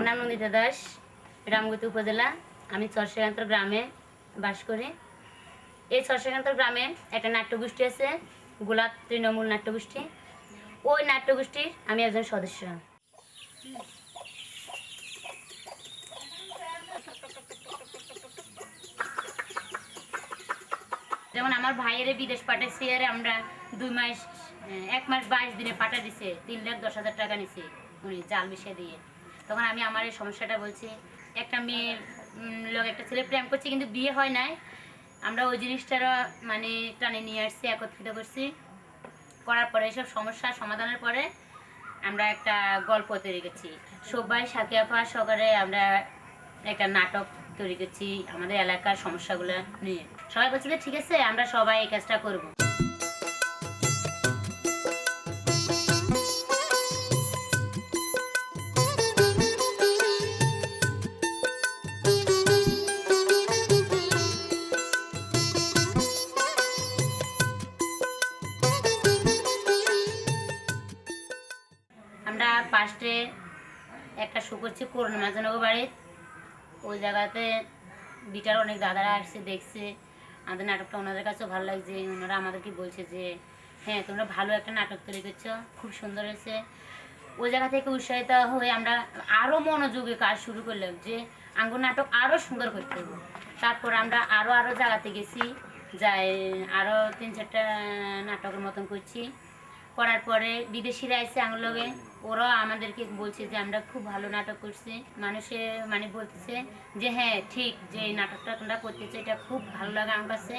আমার নাম নন্দিতা দাস, রামগতি উপজেলা। আমি চরশেখান্তর গ্রামে বাস করি। এই চরশেখান্তর গ্রামে একটা নাট্যগোষ্ঠী আছে, গোলাপ তৃণমূল নাট্যগোষ্ঠী। ওই নাট্যগোষ্ঠীর আমি একজন সদস্য। যেমন আমার ভাইয়ের বিদেশ পাঠাইছি, আর আমরা 1 মাস 22 দিনে পাঠা দিছে, 3,10,000 টাকা নিছে উনি জাল মিশিয়ে দিয়ে। তখন আমি আমার এই সমস্যাটা বলছি, একটা মেয়ের লোক একটা ছেলে প্রেম করছে কিন্তু বিয়ে হয় নাই। আমরা ওই জিনিসটারও মানে টানে নিয়ে আসছি, একত্রিত করছি। করার পরে এসব সমস্যার সমাধানের পরে আমরা একটা গল্প তৈরি করছি। সবাই সাথী আপা সহকারে আমরা একটা নাটক তৈরি করছি আমাদের এলাকার সমস্যাগুলো নিয়ে। সবাই বলছে যে ঠিক আছে, আমরা সবাই এই কাজটা করব। আমরা ফার্স্টে একটা শো করছি করুণা মাঝনগর বাড়ির। ওই জায়গাতে বিটার অনেক দাদারা আসছে, দেখছে আমাদের নাটকটা, ওনাদের কাছেও ভালো লাগছে। ওনারা আমাদেরকে বলছে যে হ্যাঁ, তোমরা ভালো একটা নাটক তৈরি করছো, খুব সুন্দর হয়েছে। ওই জায়গা থেকে উৎসাহিত হয়ে আমরা আরও মনোযোগে কাজ শুরু করলাম যে আঙ্গুর নাটক আরও সুন্দর করতে হবে। তারপর আমরা আরও জায়গাতে গেছি, যাই আরও 3-4টা নাটকের মতন করছি। করার পরে বিদেশিরা এসে আঙুর লগে, ওরাও আমাদেরকে বলছে যে আমরা খুব ভালো নাটক করছি। মানুষে মানে বলতেছে যে হ্যাঁ ঠিক, যে এই নাটকটা তোমরা করতেছো এটা খুব ভালো লাগে আমার কাছে,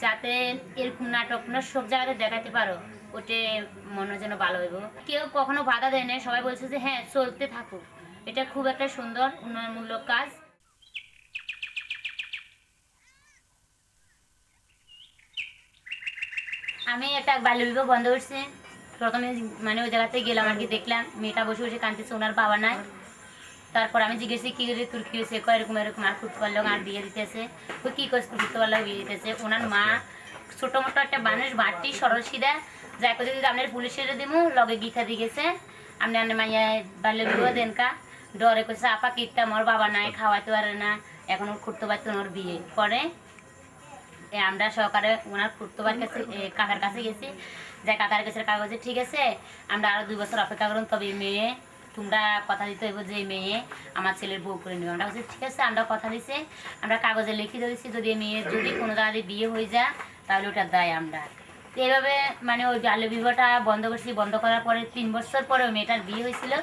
যাতে এরকম নাটক তোমরা সব জায়গাতে দেখাতে পারো, ওটা মনে যেন ভালো হইব। কেউ কখনো বাধা দেয় না, সবাই বলছে যে হ্যাঁ চলতে থাকুক, এটা খুব একটা সুন্দর উন্নয়নমূলক কাজ। আমি একটা বাল্যবিবাহ বন্ধ করছি। প্রথমে মানে ওই জায়গাতে গেলাম আর কি, দেখলাম মেয়েটা বসে বসে কাঁদতেছে, ওনার বাবা নাই। তারপর আমি জিজ্ঞেসি কী করে তোর কী হয়েছে, এরকম এরকম আর করতে পারলো আর বিয়ে দিতেছে। ওই কী করতে করতে পারলো বিয়ে দিতেছে। ওনার মা ছোটো মোটো একটা মানুষ, বাড়তি সরল সিধা, যা করে যদি আপনার পুলিশের দিব লগে গীতা দিয়ে গেছে, আপনি আনে মাইয়া বাল্যবিবাহ দেনকা ডরে করছে। আপা কীর্তা মোর বাবা নাই, খাওয়াইতে পারে না, এখন ওর করতে পারতো ওর বিয়ে পরে। আমরা সহকারে ওনার খুঁড়তোবার কাছে কাকার কাছে গেছি, যে কাকার কাছে কাগজে ঠিক আছে আমরা আরও 2 বছর অপেক্ষা করুন, তবে মেয়ে তোমরা কথা দিতে হইব যে মেয়ে আমার ছেলের বউ করে নেবে। আমরা বলছি ঠিক আছে, আমরা কথা দিছি, আমরা কাগজে লিখে দিয়েছি যদি মেয়ে যদি কোনো জায়গায় বিয়ে হয়ে যায় তাহলে ওটা দেয় আমরা। তো এইভাবে মানে ওই বাল্য বিবাহটা বন্ধ করছি। বন্ধ করার পরে 3 বছর পরে ওই মেয়েটার বিয়ে হয়েছিল।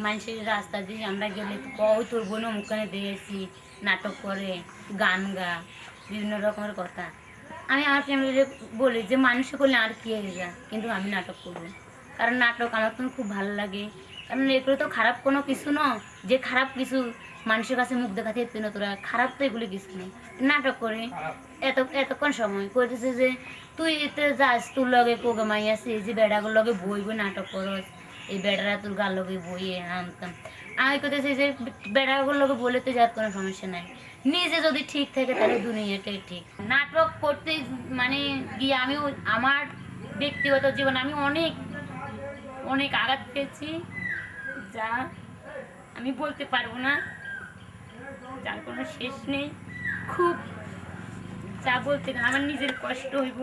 মানুষের রাস্তা দিয়ে আমরা গেলে কই তোর বোন মুখখানে দিয়েছি নাটক করে, গান গা, বিভিন্ন রকমের কথা। আমি আমার ফ্যামিলিতে বলি যে মানুষে করলে আর কি হয়ে যায়, কিন্তু আমি নাটক করবো, কারণ নাটক আমার তো খুব ভালো লাগে। কারণ এগুলো তো খারাপ কোনো কিছু না, যে খারাপ কিছু মানুষের কাছে মুখ দেখাতে এত না, তোরা খারাপ তো এগুলো কিছু নেই। নাটক করে এতক্ষণ সময় করতেছে যে তুই এতে যাস, তোর লগে কোগে মাই আছে, যে বেড়াগুলোর লগে বইব নাটক করস, এই বেড়ারা তোর গার লগে বইয়ে আনতাম। আমি করতেছি যে বেড়াগুলোর লগে বলে তো যার কোনো সমস্যা নাই, নিজে যদি ঠিক থাকে তাহলে দুনিয়াটাই ঠিক। নাটক করতে মানে গিয়ে আমি আমার ব্যক্তিগত জীবনে আমি অনেক অনেক আঘাত পেয়েছি, যা আমি বলতে পারবো না, যার কোনো শেষ নেই। খুব যা বলতে গেলে আমার নিজের কষ্ট হইব,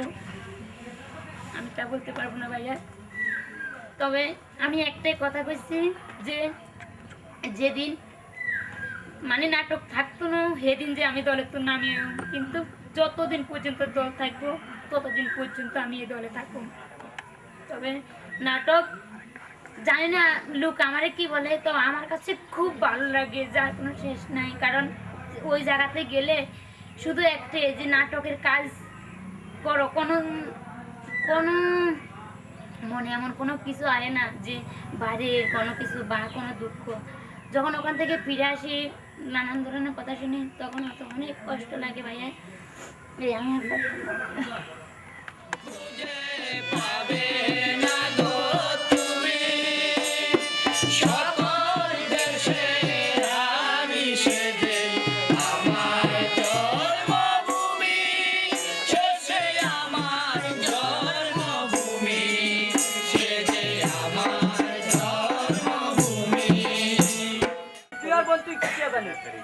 আমি তা বলতে পারবো না ভাইয়া। তবে আমি একটাই কথা কইছি যে যেদিন মানে নাটক থাকতো না সেদিন যে আমি দলের তো নামি, কিন্তু যতদিন পর্যন্ত দল থাকবো ততদিন পর্যন্ত আমি এই দলে থাকবো। তবে নাটক জানি না লোক আমারে কি বলে, তো আমার কাছে খুব ভালো লাগে, যার কোনো শেষ নাই। কারণ ওই জায়গাতে গেলে শুধু একটাই যে নাটকের কাজ করো, কোনো কোনো মনে এমন কোনো কিছু আয় না যে বাড়ির কোনো কিছু বা কোনো দুঃখ। যখন ওখান থেকে ফিরে আসি নানান ধরনের কথা শুনি, তখন অত অনেক কষ্ট লাগে ভাইয়া। এই আমার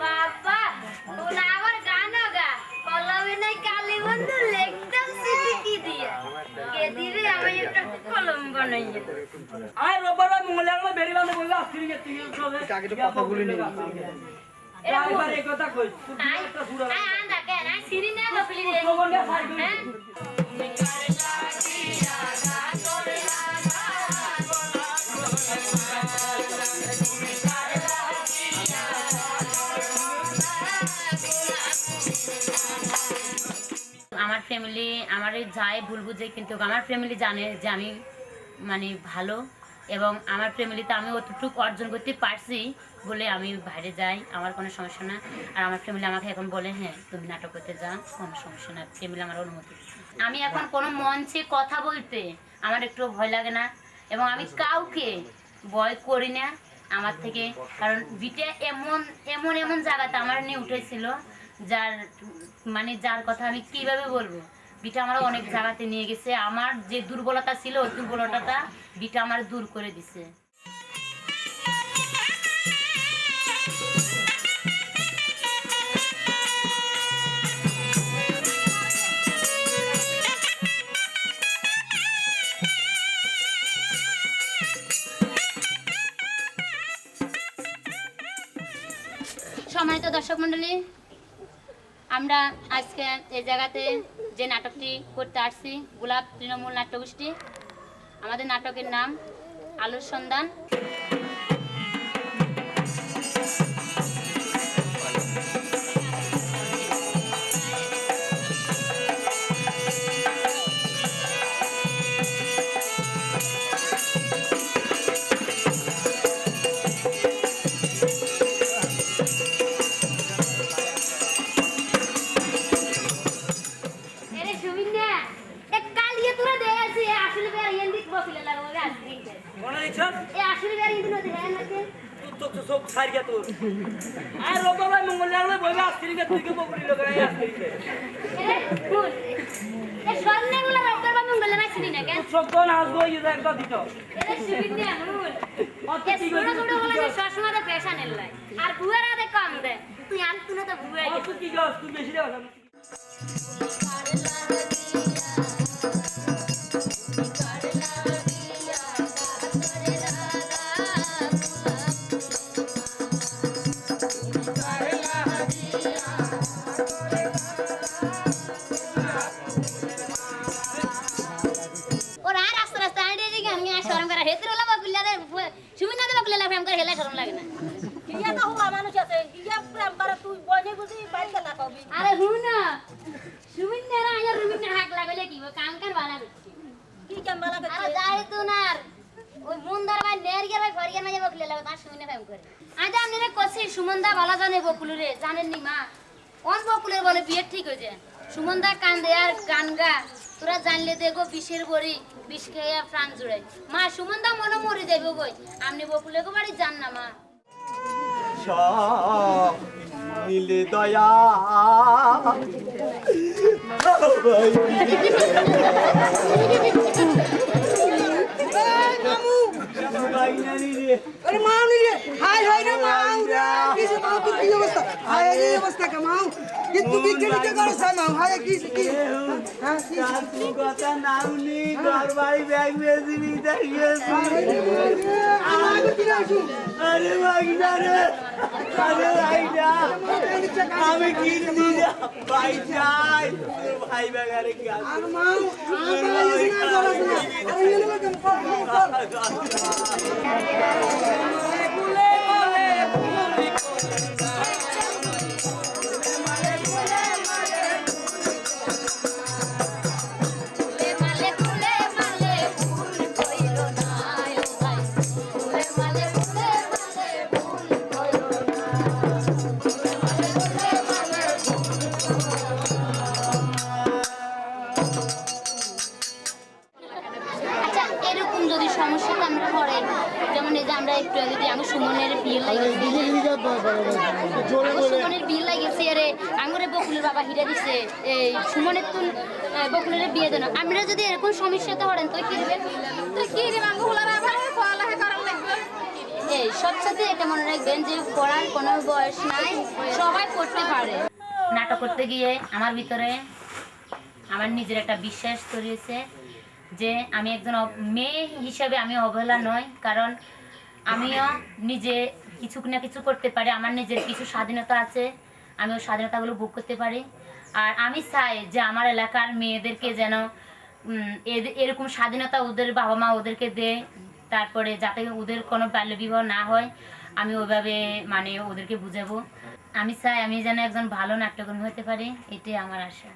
বাবা ওলা আমার গানও গা কলমে নাই কালি বন্ধু লিখতাম সিটি কি দিয়া কে দিবে আমি একটা কলম বানাইয়ে আয় রোববার মঙ্গলবার বেরি বান্ধব বললা আজকে গেছি চলে কাকে তো কথা বলি নি এবার এই কথা কই একটা সুরা আয় আন্দা কেন আয় সিরি না বপলি রে প্রবন্ধে সাই কই হ্যাঁ আমার ফ্যামিলি আমার যাই ভুল বুঝে কিন্তু আমার ফ্যামিলি জানে যে আমি মানে ভালো এবং আমার ফ্যামিলিতে আমি অতটুকু অর্জন করতে পারছি বলে আমি বাইরে যাই আমার কোনো সমস্যা না আর আমার ফ্যামিলি আমাকে এখন বলে হ্যাঁ তুমি নাটক করতে যাও কোনো সমস্যা না ফ্যামিলি আমার অনুমতি আমি এখন কোনো মঞ্চে কথা বলতে আমার একটু ভয় লাগে না এবং আমি কাউকে ভয় করি না আমার থেকে কারণ বিটে এমন এমন এমন জায়গাতে আমার নিয়ে উঠেছিল যার কথা আমি কিভাবে বলবো বিটা আমার অনেক জায়গাতে নিয়ে গেছে আমার যে দুর্বলতা ছিল ওই দুর্বলতাটা বিটা আমার দূর করে দিছে সম্মানিত দর্শক মণ্ডলী আমরা আজকে এই জায়গাতে যে নাটকটি করতে আসছি গোলাপ তৃণমূল নাট্যগোষ্ঠী আমাদের নাটকের নাম আলোর সন্ধান আয় রোববার মঙ্গলবার বইবা আজকে তুই কে বকরি লগা আজকে এরে ফুল এ স্বর্ণগুলো রক্তর বা মঙ্গল না চিনি না কেন সব নাচ গই একটা দিত এরে সুবিন্যা ফুল ওকে ছোট ছোট বলে যে সসমা পেশা নেলাই আর বুয়ারা দে কম দে তুই আর তুই না তো বুয়াই তুই কি গাছ তুই বেশি দেওয়া আরে হুনা সুবিন্যা না আর রুবিন্যা হাক লাগাইলে কি কাম কার বালা কি কাম বালা করতে আরে যাই তো না ওই মুন্দার ভাই নেরগের ভাই ফরিয়ার মাঝে বকলে লাগা তার সুবিন্যা ফেম করে আজ আমি রে কইছি সুমন্দা বালা জানে বকুলু রে জানেন নি মা কোন বকুলের বলে বিয়ে ঠিক হইছে সুমন্দা কান্দে আর গান গা তোরা জানলে দেখো বিষের বড়ি বিষ খেয়ে প্রাণ জুড়াই মা সুমন্দা মনে মরে যাইব কই আপনি বকুলে গো বাড়ি যান না মা সব মিলে দয়া अरे माऊ नहीं रे हाय हाय रे माऊ रे किस माऊ तू की अवस्था हाय रे अवस्था का माऊ कि तू की के करो सा माऊ हाय की हां तू কথা নাউনি ঘরবাড়ি ব্যাগ বেশি নিয়ে আরে ভাগনা রে আরে ভাইনা আমি কি নিয়ে ভাই যাই ভাই বাগারে কি আর মাউ আরে না করছ না আরে ये लोग সুমনের বিয়ে লাগিয়েছে রে আঙুরে বকুলের বাবা হিরে দিছে এই সুমনের তুন বকুলের বিয়ে দেন আমরা যদি এরকম সমস্যাতে হরেন তুই কি দিবেন তুই কি দিবেন আঙ্গুলার আবার পড়ালেখা করার লাগবে এই সবসাথে এটা মনে রাখবেন যে পড়ার কোনো বয়স নাই সবাই পড়তে পারে নাটক করতে গিয়ে আমার ভিতরে আমার নিজের একটা বিশ্বাস তৈরি হয়েছে যে আমি একজন মেয়ে হিসাবে আমি অবহেলা নয়, কারণ আমিও নিজে কিছু না কিছু করতে পারি, আমার নিজের কিছু স্বাধীনতা আছে, আমি ওই স্বাধীনতাগুলো ভোগ করতে পারি। আর আমি চাই যে আমার এলাকার মেয়েদেরকে যেন এরকম স্বাধীনতা ওদের বাবা মা ওদেরকে দেয়, তারপরে যাতে ওদের কোনো বাল্যবিবাহ না হয় আমি ওইভাবে মানে ওদেরকে বুঝাবো। আমি চাই আমি যেন একজন ভালো নাট্যকর্মী হতে পারি, এটাই আমার আশা।